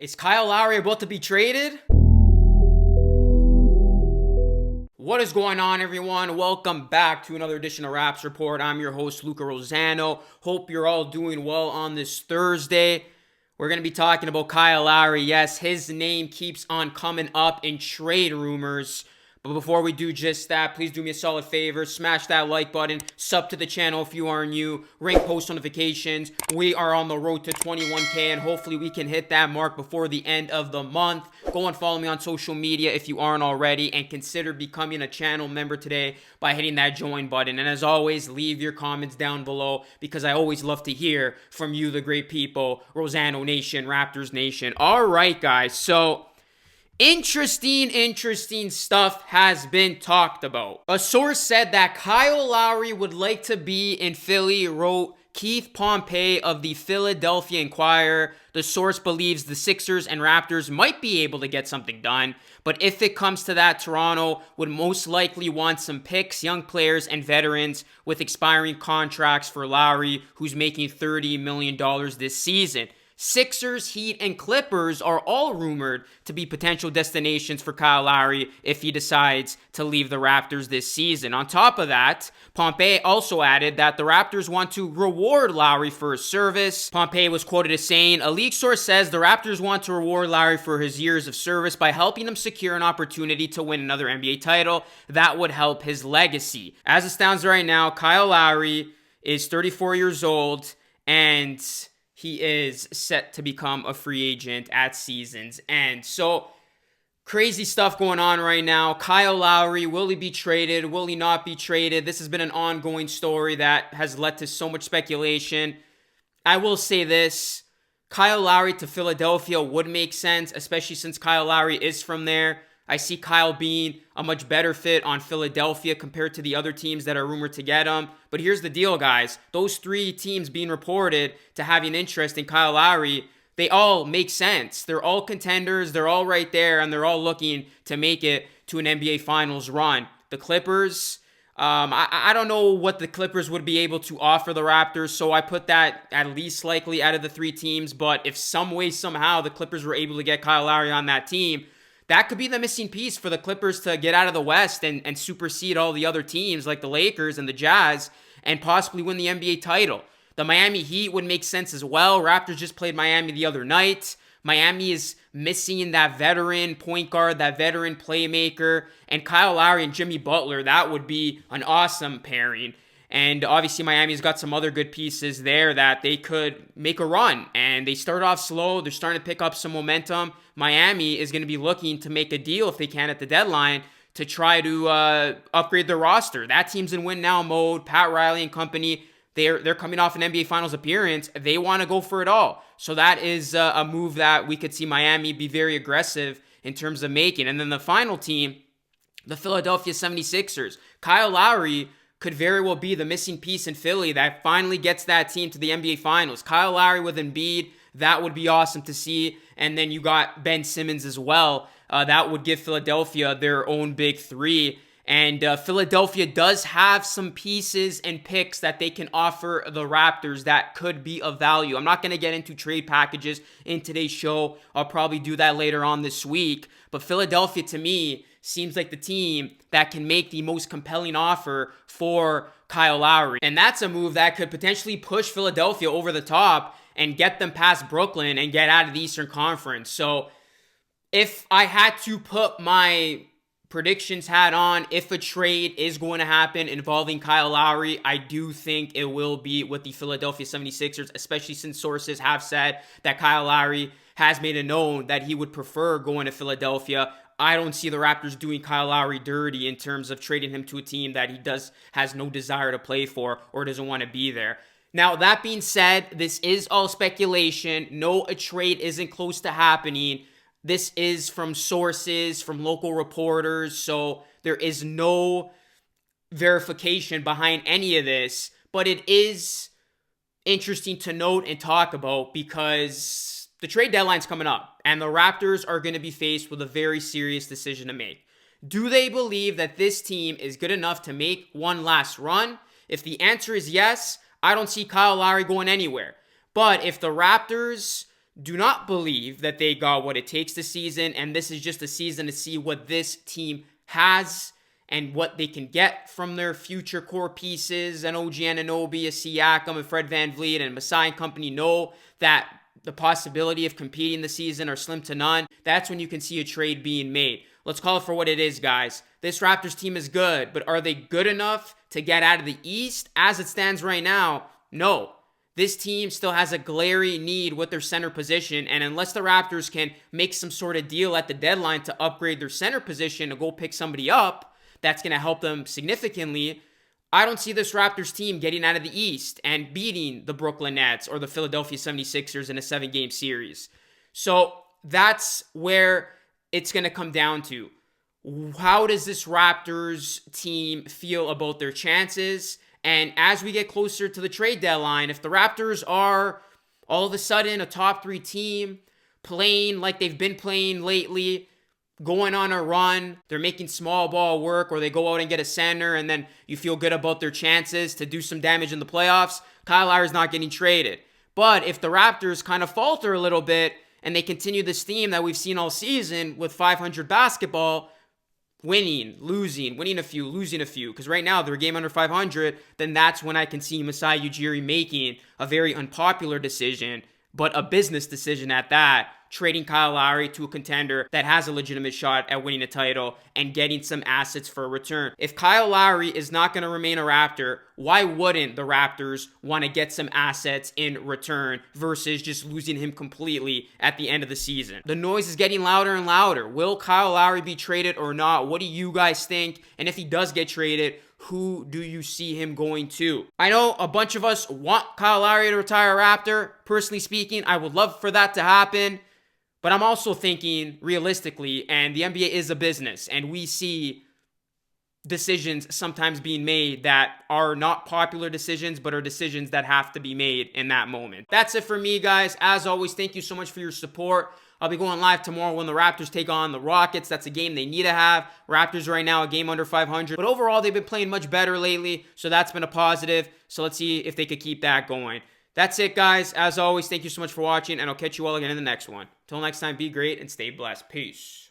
Is Kyle Lowry about to be traded? What is going on, everyone? Welcome back to another edition of Raps Report. I'm your host, Luca Rosano. Hope you're all doing well on this Thursday. We're going to be talking about Kyle Lowry. Yes, his name keeps on coming up in trade rumors. But before we do just that, please do me a solid favor. Smash that like button. Sub to the channel if you are new. Ring post notifications. We are on the road to 21K, and hopefully we can hit that mark before the end of the month. Go and follow me on social media if you aren't already, and consider becoming a channel member today by hitting that join button. And as always, leave your comments down below because I always love to hear from you, the great people. Rosano Nation, Raptors Nation. All right, guys. So Interesting stuff has been talked about. A source said that Kyle Lowry would like to be in Philly, wrote Keith Pompey of the Philadelphia Inquirer. The source believes the Sixers and Raptors might be able to get something done, but if it comes to that, Toronto would most likely want some picks, young players, and veterans with expiring contracts for Lowry, who's making $30 million this season. Sixers, Heat, and Clippers are all rumored to be potential destinations for Kyle Lowry if he decides to leave the Raptors this season. On top of that, Pompey also added that the Raptors want to reward Lowry for his service. Pompey was quoted as saying, "A league source says the Raptors want to reward Lowry for his years of service by helping him secure an opportunity to win another NBA title. That would help his legacy." As it stands right now, Kyle Lowry is 34 years old, and he is set to become a free agent at season's end. So, crazy stuff going on right now. Kyle Lowry, will he be traded? Will he not be traded? This has been an ongoing story that has led to so much speculation. I will say this. Kyle Lowry to Philadelphia would make sense, especially since Kyle Lowry is from there. I see Kyle being a much better fit on Philadelphia compared to the other teams that are rumored to get him. But here's the deal, guys. Those three teams being reported to having interest in Kyle Lowry, they all make sense. They're all contenders. They're all right there, and they're all looking to make it to an NBA Finals run. The Clippers, I don't know what the Clippers would be able to offer the Raptors, so I put that at least likely out of the three teams. But if some way, somehow, the Clippers were able to get Kyle Lowry on that team, that could be the missing piece for the Clippers to get out of the West and supersede all the other teams like the Lakers and the Jazz and possibly win the NBA title. The Miami Heat would make sense as well. Raptors just played Miami the other night. Miami is missing that veteran point guard, that veteran playmaker, and Kyle Lowry and Jimmy Butler, that would be an awesome pairing. And obviously Miami's got some other good pieces there that they could make a run. And they start off slow. They're starting to pick up some momentum. Miami is going to be looking to make a deal if they can at the deadline to try to upgrade their roster. That team's in win now mode. Pat Riley and company, they're coming off an NBA Finals appearance. They want to go for it all. So that is a move that we could see Miami be very aggressive in terms of making. And then the final team, the Philadelphia 76ers. Kyle Lowry could very well be the missing piece in Philly that finally gets that team to the NBA Finals. Kyle Lowry with Embiid, that would be awesome to see. And then you got Ben Simmons as well. That would give Philadelphia their own big three. And Philadelphia does have some pieces and picks that they can offer the Raptors that could be of value. I'm not going to get into trade packages in today's show. I'll probably do that later on this week. But Philadelphia, to me, seems like the team that can make the most compelling offer for Kyle Lowry. And that's a move that could potentially push Philadelphia over the top and get them past Brooklyn and get out of the Eastern Conference. So if I had to put my predictions hat on, if a trade is going to happen involving Kyle Lowry, I do think it will be with the Philadelphia 76ers, especially since sources have said that Kyle Lowry has made it known that he would prefer going to Philadelphia. I don't see the Raptors doing Kyle Lowry dirty in terms of trading him to a team that he has no desire to play for or doesn't want to be there. Now, that being said, this is all speculation. No, a trade isn't close to happening. This is from sources, from local reporters, so there is no verification behind any of this, but it is interesting to note and talk about because the trade deadline's coming up, and the Raptors are going to be faced with a very serious decision to make. Do they believe that this team is good enough to make one last run? If the answer is yes, I don't see Kyle Lowry going anywhere. But if the Raptors do not believe that they got what it takes this season, and this is just a season to see what this team has and what they can get from their future core pieces. And OG Anunoby, Siakam, and Fred VanVleet, and Masai and company know that the possibility of competing this season are slim to none. That's when you can see a trade being made. Let's call it for what it is, guys. This Raptors team is good, but are they good enough to get out of the East? As it stands right now, no. This team still has a glaring need with their center position, and unless the Raptors can make some sort of deal at the deadline to upgrade their center position to go pick somebody up that's going to help them significantly, I don't see this Raptors team getting out of the East and beating the Brooklyn Nets or the Philadelphia 76ers in a 7-game series. So that's where it's going to come down to. How does this Raptors team feel about their chances? And as we get closer to the trade deadline, if the Raptors are all of a sudden a top 3 team, playing like they've been playing lately, going on a run, they're making small ball work, or they go out and get a center, and then you feel good about their chances to do some damage in the playoffs, Kyle Lowry's not getting traded. But if the Raptors kind of falter a little bit, and they continue this theme that we've seen all season with 500 basketball, winning, losing, winning a few, losing a few, because right now they're a game under 500, then that's when I can see Masai Ujiri making a very unpopular decision, but a business decision at that, trading Kyle Lowry to a contender that has a legitimate shot at winning a title and getting some assets for a return. If Kyle Lowry is not going to remain a Raptor, why wouldn't the Raptors want to get some assets in return versus just losing him completely at the end of the season? The noise is getting louder and louder. Will Kyle Lowry be traded or not? What do you guys think? And if he does get traded, who do you see him going to? I know a bunch of us want Kyle Lowry to retire a Raptor. Personally speaking, I would love for that to happen. But I'm also thinking realistically, and the NBA is a business, and we see decisions sometimes being made that are not popular decisions, but are decisions that have to be made in that moment. That's it for me, guys. As always, thank you so much for your support. I'll be going live tomorrow when the Raptors take on the Rockets. That's a game they need to have. Raptors right now a game under 500. But overall, they've been playing much better lately, so that's been a positive. So let's see if they could keep that going. That's it, guys. As always, thank you so much for watching, and I'll catch you all again in the next one. Till next time, be great and stay blessed. Peace.